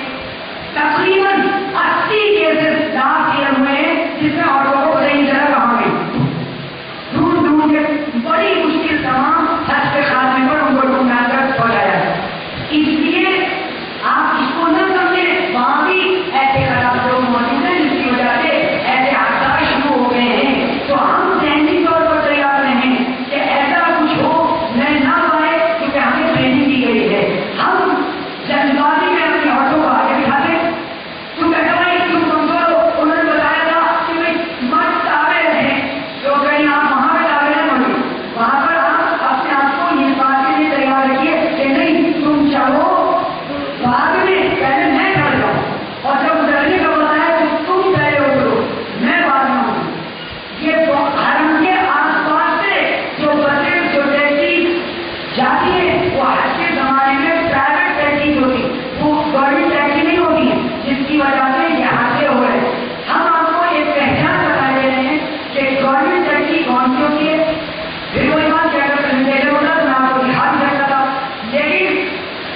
B: تقریباً 80 کیسز لاکھ کیے ہوئے ہیں جس میں عورتوں کو صحیح طرح کہاں گئی، ڈھونڈ ڈھونڈ کے بڑی مشکل تمام حج کے خاتمے پر ان کو ڈھونڈا کر پہنچایا ہے۔ اس لیے آپ اس کو نہ سمجھیں، وہاں بھی ایسے خراب لوگ موجود ہیں جس کی وجہ سے ایسے حادثات شروع ہو گئے ہیں، تو ہم ذہنی طور پر تیار رہیں کہ ایسا کچھ ہو میں نہ پائے، کیونکہ ہمیں ٹریننگ دی گئی ہے۔ ہم جلد بازی میں اپنی عورتوں کو آگے بٹھاتے، تم کہتے بھائی تم کمزور ہو، انہوں نے بتایا تھا کہ بھائی مرد تابع رہیں، تو کہیں آپ وہاں پہ تابع نہ پڑھیں، وہاں پر آپ اپنے آپ کو یہ بات کے لیے تیار رکھیے کہ نہیں تم چلو بعد میں، پہلے میں کھڑ جاؤں، اور جب اترنے کا ہوتا ہے تو تم پہلے اترو، میں بعد میں ہوں۔ یہ حرم کے آس پاس سے جو بسیں جو ٹیکسی جاتی ہے وہ آج کے زمانے میں پرائیویٹ ٹیکسی ہوتی، وہ گورنمنٹ ٹیکسی نہیں ہوتی ہے، جس کی وجہ سے یہ حادثے ہو رہے ہیں۔ ہم آپ کو ایک پہچان بتا دے رہے ہیں کہ گورنمنٹ ٹیکسی کون سی ہوتی ہے، پھر وہی بات کیا اگر پریزنٹیشن ہوتا تو میں آپ کو دکھا بھی سکتا تھا، لیکن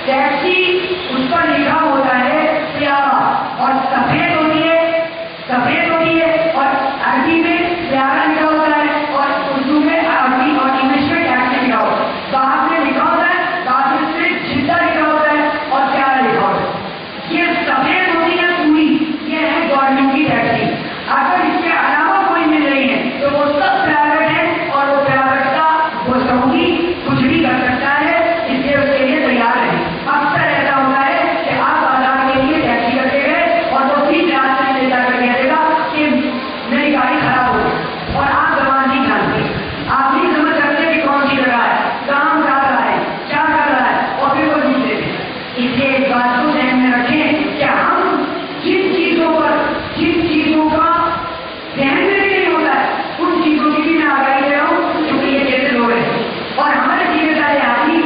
B: ٹیکسی اس پر لکھا ہوتا ہے پیارا، اور سفید ہوتی ہے، سفید ہوتی ہے، اور عربی میں پیارا لکھا ہوتا ہے، اور اردو میں عربی اور انگلش میں ٹیکسی لکھا ہوتا ہے، بعد میں لکھا ہوتا ہے، بعد میں صرف جدہ لکھا ہوتا ہے اور پیارا لکھا ہوتا ہے۔ یہ سفید ہوتی ہے پوری، یہ ہے گورنمنٹ کی ٹیکسی۔ اگر اس کے علاوہ کوئی مل رہی ہے تو وہ سب پرائیویٹ ہے، اور وہ پرائیویٹ کا وہ سعودی کچھ بھی کر سکتا ہے، اس لیے اس کے لیے تیار ہے۔ اکثر ایسا ہوتا ہے کہ آپ بازار کے لیے ٹیکسی کرتے گئے اور وہ بھی جانچ میں لے جا کر کہہ دے گا کہ میری گاڑی خراب ہو گئی، اور آپ زبان نہیں جانتے، آپ نہیں سمجھ سکتے کہ کون سی جگہ ہے، کہاں جا رہا ہے، کیا کر رہا ہے، اور پھر وہ نہیں دیتے۔ اس لیے اس بات کو ذہن میں رکھیں کہ ہم جن چیزوں کا ذہن میں بھی نہیں ہوتا ہے، ان چیزوں کی بھی میں آگاہی دے رہا ہوں، کیونکہ یہ کیسے لوگ ہیں، اور ہمارے ذمہ داری آتی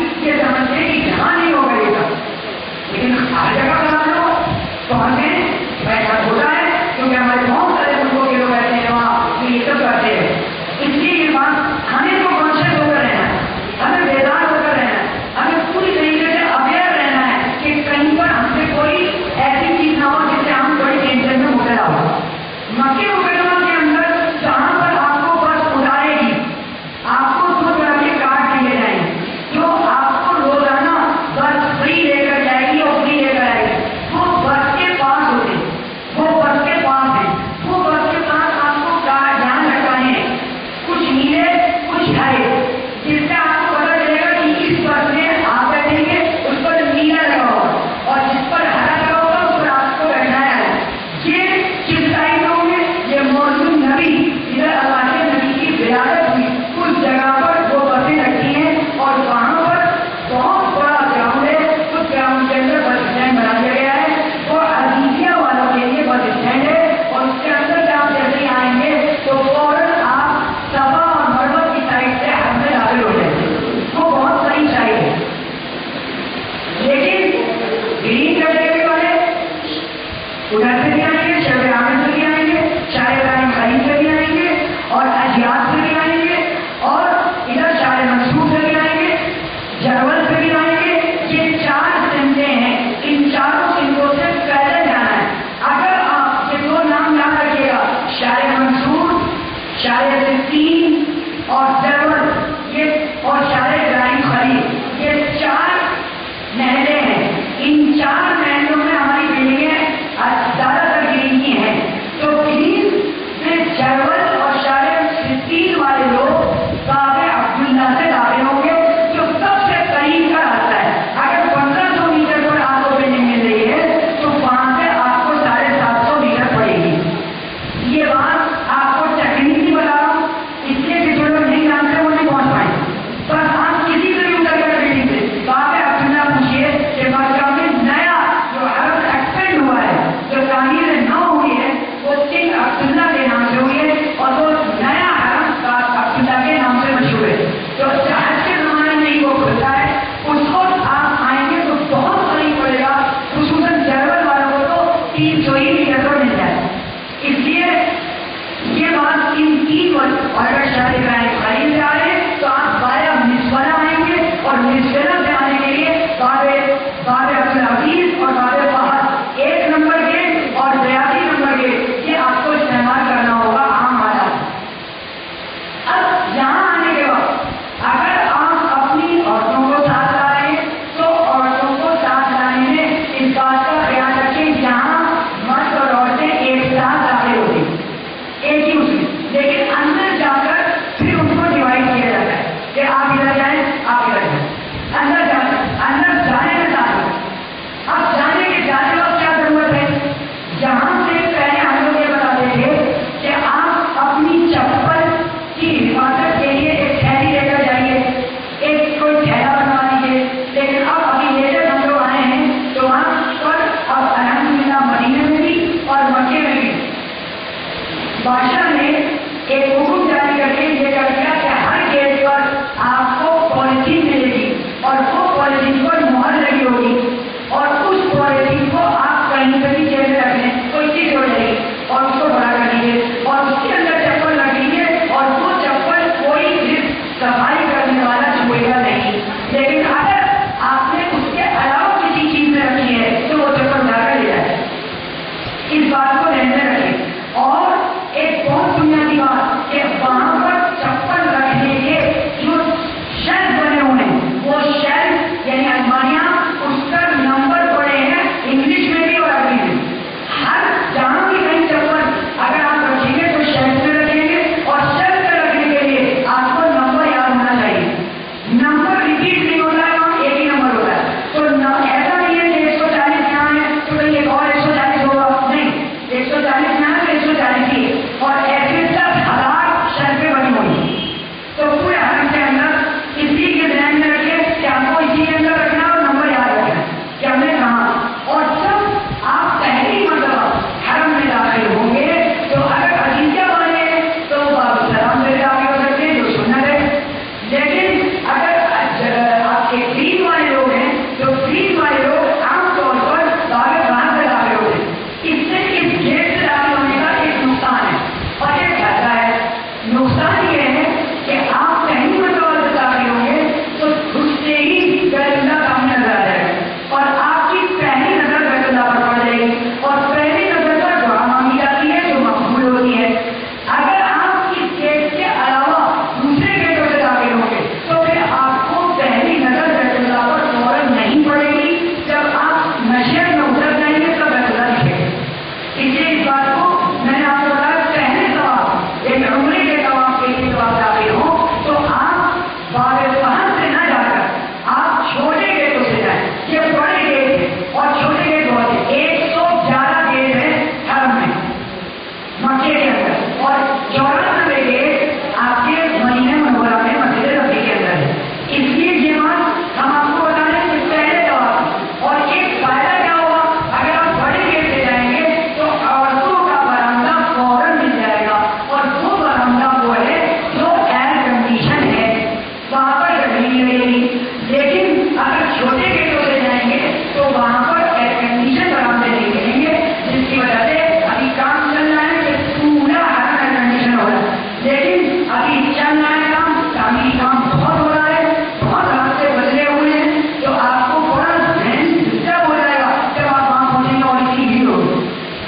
B: نہیں رہے گی. لیکن اگر چھوٹے گیٹوں سے جائیں گے تو وہاں پر ایئر کنڈیشن برآمدے نہیں ملیں گے, جس کی وجہ سے ابھی کام چل رہا ہے کہ پورا ایئر کنڈیشن ہو رہا ہے. لیکن ابھی چل رہا ہے کام, تعمیری کام بہت ہو رہا ہے, بہت راستے بدلے ہوئے ہیں, تو آپ کو تھوڑا ذہن ڈسٹرب ہو جائے گا جب آپ وہاں پہنچیں گے اور اتنی بھیڑ ہوگی.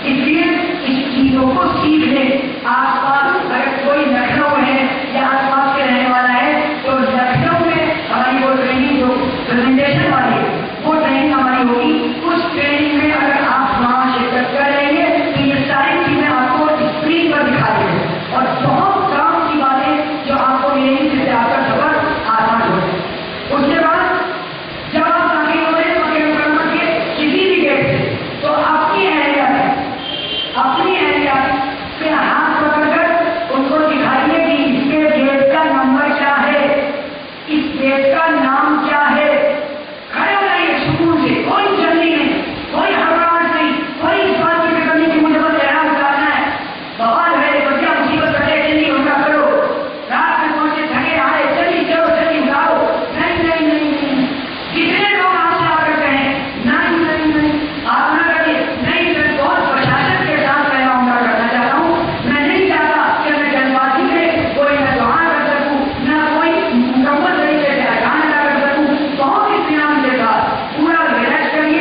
B: اس لیے اس چیزوں کو سیکھ لیں. آس پاس اگر کوئی لکھنؤ ہے یا آس پاس کے رہنے والا ہے تو لکھنؤ میں ہماری وہ ٹریننگ جو پریزنٹیشن والی ہے وہ ٹریننگ ہماری ہوگی. اس ٹریننگ میں اگر آپ وہاں شرکت کر لیں گے تو یہ ساری چیزیں آپ کو اسکرین پر دکھا دیں گے اور بہت کام کی باتیں جو آپ کو ملیں گی جس سے آپ کا سفر آسان ہو جائے. اس کے بعد جب آپ داخل ہو رہے مکہ مکرمہ کے کسی بھی گیٹ سے تو اپنی اہلیت پہ ہاتھ پکڑ کر ان کو دکھائیے کہ اس کے گیٹ کا نمبر کیا ہے, اس گیٹ کا نام کیا ہے. کھڑے ہو جائیے سکون سے, کوئی جلدی نہیں, کوئی ہڑبڑاہٹ نہیں, کوئی اس بات کی فکر نہیں کہ مجھے بس احرام اتارنا ہے. بہت ہے بچہ مصیبت کٹے جلدی ان کا کرو, رات میں پہنچے تھکے آئے جلدی چلو جلدی اتارو. نہیں نہیں نہیں نہیں, کتنے لوگ آپ سے آ کر کہیں نہیں نہیں نہیں آپ نہ کریے. نہیں, میں بہت بشاشت کے ساتھ پہلا عمرہ کرنا چاہتا ہوں. میں نہیں چاہتا کہ میں جلد بازی میں کوئی نہ دعا کر سکوں نہ کوئی مکمل طریقے سے اذان ادا کر سکوں. بہت اطمینان کے ساتھ پورا ریلیکس کریے,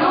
B: 2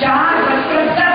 B: 4:10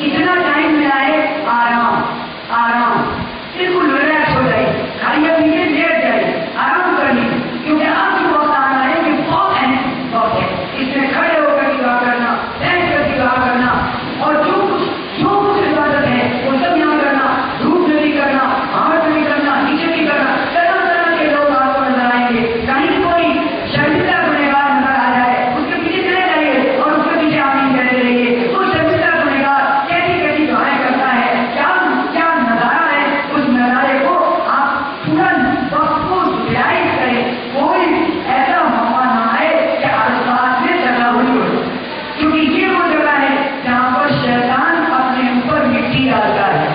B: اتنا ٹائم ملا ہے آرام آرام بالکل ریلیکس ہو جائے کھائی پیے لیٹ جائے آرام کر لیجیے کیونکہ آپ کو وقت آنا ہے کہ بہت اہم وقت ہے اس میں کھڑے ہو کر دعا کرنا بیٹھ کر دعا کرنا اور جو کچھ عبادت ہے وہ سب یہاں کرنا دھوپ میں بھی کرنا ہاتھ میں بھی کرنا نیچے بھی کرنا طرح طرح کے لوگ آپ کو نظر آئیں گے کہیں کوئی شرمندہ گنہگار نظر آ جائے اس کے پیچھے چلے جائیے اور اس کے پیچھے آمین کہتے رہیے وہ شرمندہ گنہگار کیسی کیسی دعائیں کرتا ہے کیا نظارہ ہے اس نظارے کو آپ پورا وقت ریلائز کریں کوئی ایسا موقع نہ آئے کہ الفاظ میں جگہ ہوئی ہو کیونکہ یہ وہ جگہ ہے جہاں پر شیطان اپنے اوپر مٹی ڈالتا ہے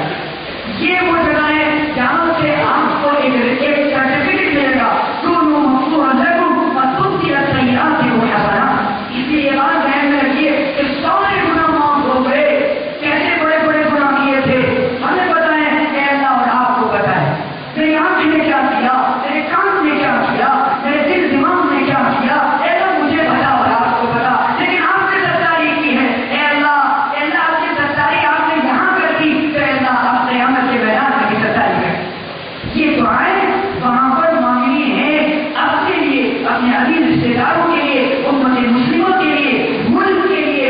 B: یہ وہ جگہ ہے جہاں سے آپ کو ایک سرٹیفکیٹ ملے گا اس لیے بات ذہن میں رکھیے کہ سارے گناہ معاف ہو گئے کیسے بڑے بڑے گناہ کیے تھے ہمیں پتا ہے کہ اللہ اور آپ کو پتا ہے میری آنکھ نے کیا کیا میرے کان نے کیا کیا میرے دل دماغ نے کیا کیا ایسا مجھے پتا اور آپ کو پتا لیکن آپ نے ستاری کی ہے اے اللہ آپ کی ستاری آپ نے یہاں کر دی تو اللہ آپ نے ہمیں کے بیان میں کی ستاری کر یہ دعائیں وہاں پر مانگنی ہے اپنے لیے اپنے عزیز رشتے داروں کے لیے امت مسلموں کے لیے ملک کے لیے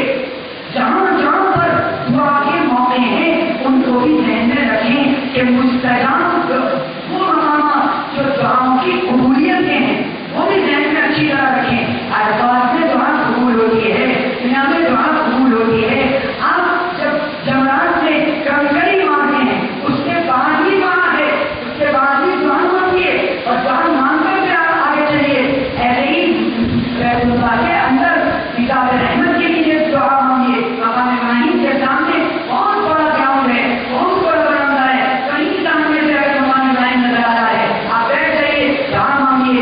B: جہاں جہاں پر دعا کے موقع ہیں ان کو بھی ذہن میں رکھیں کہ مستجاب وہ مقامات جو دعاؤں کی قبولیت کے ہیں وہ بھی ذہن میں اچھی طرح رکھیں عرفات میں دعا قبول ہوتی ہے دنیا میں دعا قبول ہوتی ہے آپ جب جمرات میں کنکری مانگتے ہیں اس کے بعد ہی دعا ہے اس کے بعد ہی دعا مانگیے اور دعا مانگ کر کے آپ آگے چلیے ایسے ہی بیت اللہ کے اندر کتاب رحمت کے لیے دعا مانگیے مقام ابراہیم کے سامنے بہت بڑا گراؤنڈ ہے بہت بڑا برآمدہ ہے کہیں سامنے سے اگر مقام ابراہیم نظر آ رہا ہے آپ بیٹھ جائیے دعا مانگیے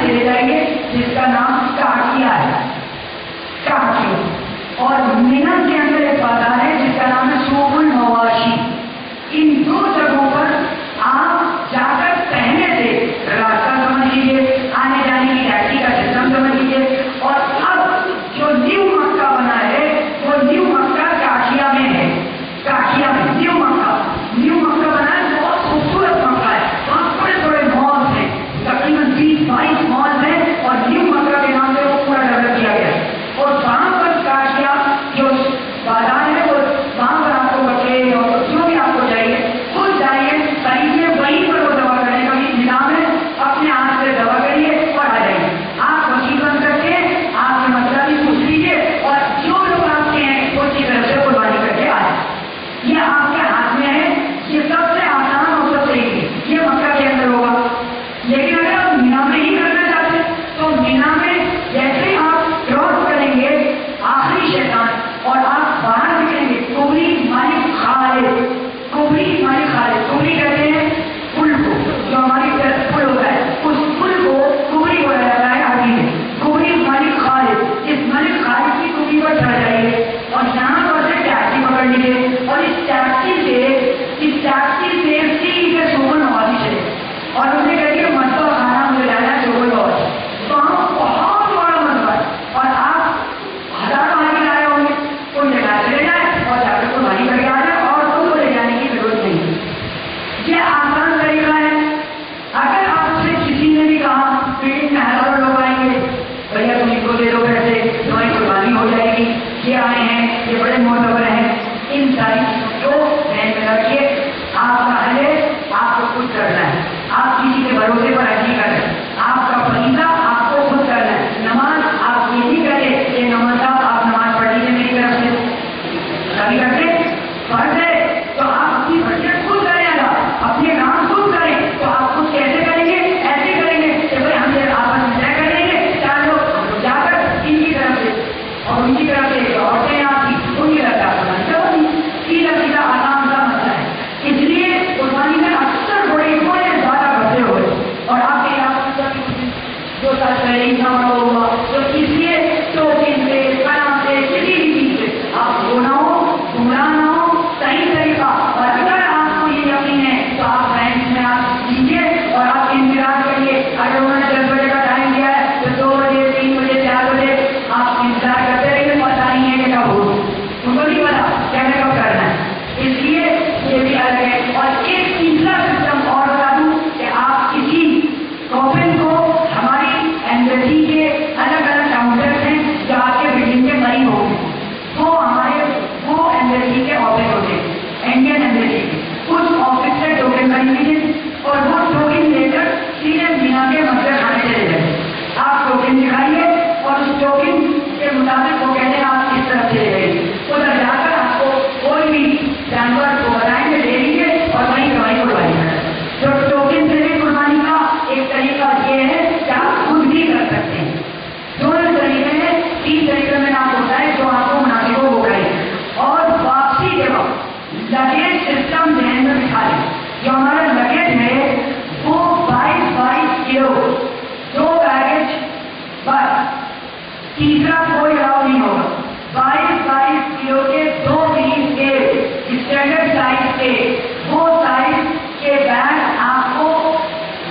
B: میں لے جائیے جس کا نام کاکیا ہے، کاکیا. اور مینا کے اندر ایک بازار ہے جس کا نام ہے سوق المواشی. ان دو جگہوں پر آپ جا کر پہلے سے راستہ سمجھ لیجیے، آنے جانے کی ٹیکسی کا سسٹم سمجھ لیجیے. اور اب جو نیو مکہ بنا ہے وہ نیو مکہ کاکیا میں ہے. کاکیا میں نیو مکہ بنا ہے، بہت خوبصورت مکہ ہے. وہاں بڑے بڑے مالز ہیں، تقریباً 20-22 مالز ہیں اور نیو مکہ کے نام سے وہ پورا ڈیولپ کیا گیا ہے. اور وہاں پر کاکیا جو بازار ہے وہ وہاں پر آپ کو بچے اور جو بھی آپ کو چاہیے خود جائیے، خریدیے، وہیں پر وہ دوا کرنے کا بھی انتظام ہے. اپنے ہاتھ سے دوا کریے اور آ جائیے. آپ وسیع بن سکتے ہیں، آپ کے مسئلہ بھی پوچھ لیجیے اور جو لوگ آپ کے ہیں وہ اسی طرح سے قربانی کر کے آئے. یہ آپ کے ہاتھ میں ہے. یہ سب سے آسان اور سب سے ایزی یہ مکہ کے اندر ہوگا. لیکن اگر آپ مینا میں ہی کرنا چاہتے ہیں تو مینا میں جیسے آپ کراس کریں گے آخری شیطان اور آپ باہر نکلیں گے، کبری مالک خالد، کبری کہتے ہیں پل کو، جو ہماری پل ہوتا ہے اس پل کو کبری بولا جاتا ہے عربی میں. کبری مالک خالد، اس مالک خالد کی کبری پر چڑھ جائیے اور یہاں پر سے ٹیکسی پکڑ لیجیے اور اس ٹیکسی سے سیدھے سوق المواشی چلے اور اسے کہیے مرتبہ کھانا مجھے جانا ہے سوق المواشی. وہاں بہت بڑا مرتبہ ہے اور آپ ہزاروں آدمی آئے ہوں گے، کوئی جگہ چلے جائیں اور جا کر قربانی کر کے آ جائیں اور خود کو لے جانے کی ضرورت نہیں. یہ آسان طریقہ ہے. اگر آپ سے کسی نے بھی کہا میٹنگ میں ہزاروں لوگ آئیں گے، بھیا تم ان کو دے دو پیسے تمہاری قربانی ہو جائے گی، یہ آئے ہیں یہ بڑے معتبر ہیں، ان ساری چیزوں کو ذہن میں رکھیے. آپ کا حل ہے آپ کو خود کرنا ہے. آپ کسی کے بھروسے پر حج نہیں کر رہے. آپ کا فریضہ آپ کو خود کرنا ہے. نماز آپ یہ نہیں کرتے کہ نماز آپ نماز پڑھ لیجیے میری طرف سے، کبھی کرتے فرض ہے تو آپ اپنی بجٹ خود کریں. اپنے کام خود کریں تو آپ خود کیسے کریں گے؟ ایسے کریں گے کہ بھائی ہم یہ آپس میں طے کر لیں گے، چار لوگ جا کر ان کی طرف سے اور ان کی طرف سے عورتیں آپ کی ان کی طرف سیدھا آسان سا مسئلہ ہے. اس لیے قربانی میں اکثر بڑے زیادہ بڑھتے ہوئے اور آپ کے جو سچ پہلے ہی نہ ہوا تو اس لیے ٹوکن سے کلام سے کسی بھی چیز سے آپ وہ نہ ہو، گمراہ نہ ہو، صحیح طریقہ. اور اگر آپ کو یہ یقین ہے تو آپ بینک میں آپ لیجیے اور آپ انتظار کریے. اگر انہوں نے 10 بجے کا ٹائم دیا ہے تو 2 بجے 3 بجے 4 بجے آپ انتظار کرتے رہیے. پتا نہیں ہے کہ کب ہو، ان کو نہیں پتا کیسے کب کرنا ہے. اس لیے یہ بھی الگ ہے. اور ایک تیسرا سسٹم اور بتا دوں کہ آپ کسی کافن کو ہماری ایمبیسی کے الگ الگ کاؤنٹرز ہیں جو آپ کے بلڈنگ کے قریب ہوں گے، وہ ایمبیسی کے آفس ہوتے ہیں، انڈین ایمبیسی کے. اس آفس سے ٹوکن خرید لیجیے اور وہ ٹوکن لے کر سیدھے مینا کے مسجد خانے چلے جائیں. آپ ٹوکن دکھائیے اور اس ٹوکن کے مطابق وہ کہتے ہیں آپ کس طرف چلے جائیے. ادھر جا کر آپ کو کوئی بھی جانور کو بتائیں گے، لے لیجیے اور وہیں دوائی قربانی کریں. جو ٹوکن سے بھی قربانی کا ایک طریقہ یہ ہے کہ آپ خود بھی کر سکتے ہیں. دونوں طریقے ہیں. 3 طریقے میں آپ ہوتا ہے جو آپ کو مناسب ہو وہ کریں. اور واپسی کے وقت لگیج سسٹم ذہن میں بٹھا لیں. جو ہمارا لگیج ہے وہ 22 کلو، 2 بیگیج بس، تیسرا کوئی الاؤ نہیں ہوگا. 22 کلو کے 2 پیس کے اسٹینڈرڈ سائز کے وہ سائز کے بیگ آپ کو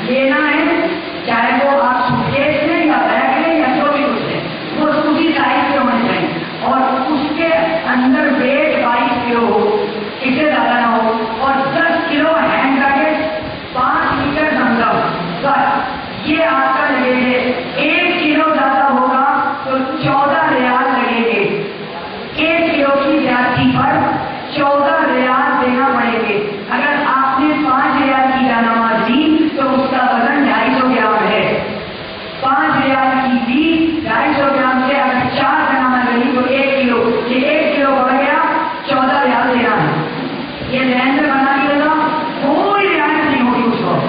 B: لینا ہے، چاہے وہ آپ سوٹ کیس میں یا بیگ میں یا جو بھی کچھ ہے وہ اسی سائز کے ہونے چاہیے. اور اس کے اندر ویٹ 22 کلو ہو، اس سے زیادہ نہ ہو. اور 10 کلو ہینڈ لگیج، 5 لیٹر زمزم، بس یہ آپ کا لگیج ہے. 1 کلو زیادہ ہوگا تو 14 ریال لگیں گے. 1 کلو کی زیادتی پر 14 ریال دینا پڑیں گے. اگر آپ نے 5 ریال کی جانماز دی تو اس کا وزن 250 گرام ہے. 5 ریال کی دی 250 گرام سے اگر 4 جانماز لی تو 1 کلو، یہ 1 کلو بڑھ گیا، 14 ریال دینا ہے. یہ ذہن میں بنا لیے گا. کوئی رعایت نہیں ہوگی اس کو،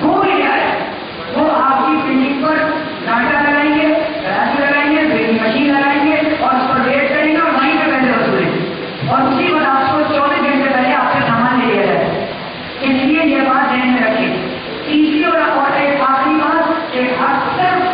B: کوئی رعایت. وہ آپ کی پرنٹنگ پر ڈاٹا لگائیں گے، کراچی لگائیں گے، ویٹنگ مشین لگائیں گے اور اس پر ویٹ کریں گے اور وہیں پہ پیسے وصولیں اور اسی وقت آپ کو 24 گھنٹے پہلے آپ سے سامان لے لیا جائے. اس لیے یہ بات ذہن میں رکھیں. تیسری اور ایک آخری بات کہ اکثر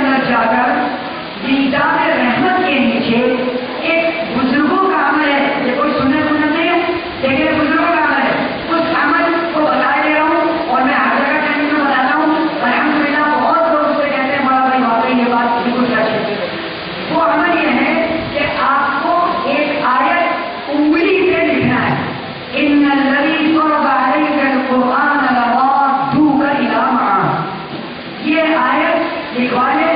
B: اندر جا کر دیدار رحمت کے نیچے ایک بزرگوں کا عمل ہے، یہ کوئی سنت نہیں ہے لیکن بزرگوں کا عمل ہے، اس عمل کو بتا دے رہا ہوں اور میں ہر جگہ ٹائم میں بتاتا ہوں، الحمدللہ بہت لوگ اسے کہتے ہیں بڑا بھائی واقعی یہ بات بالکل سچ ہے۔ وہ عمل یہ ہے کہ آپ کو ایک آیت انگلی سے لکھنا ہے، ان الذی فرض علیک القرآن لرادوک الی معاد، یہ آیت لکھوانے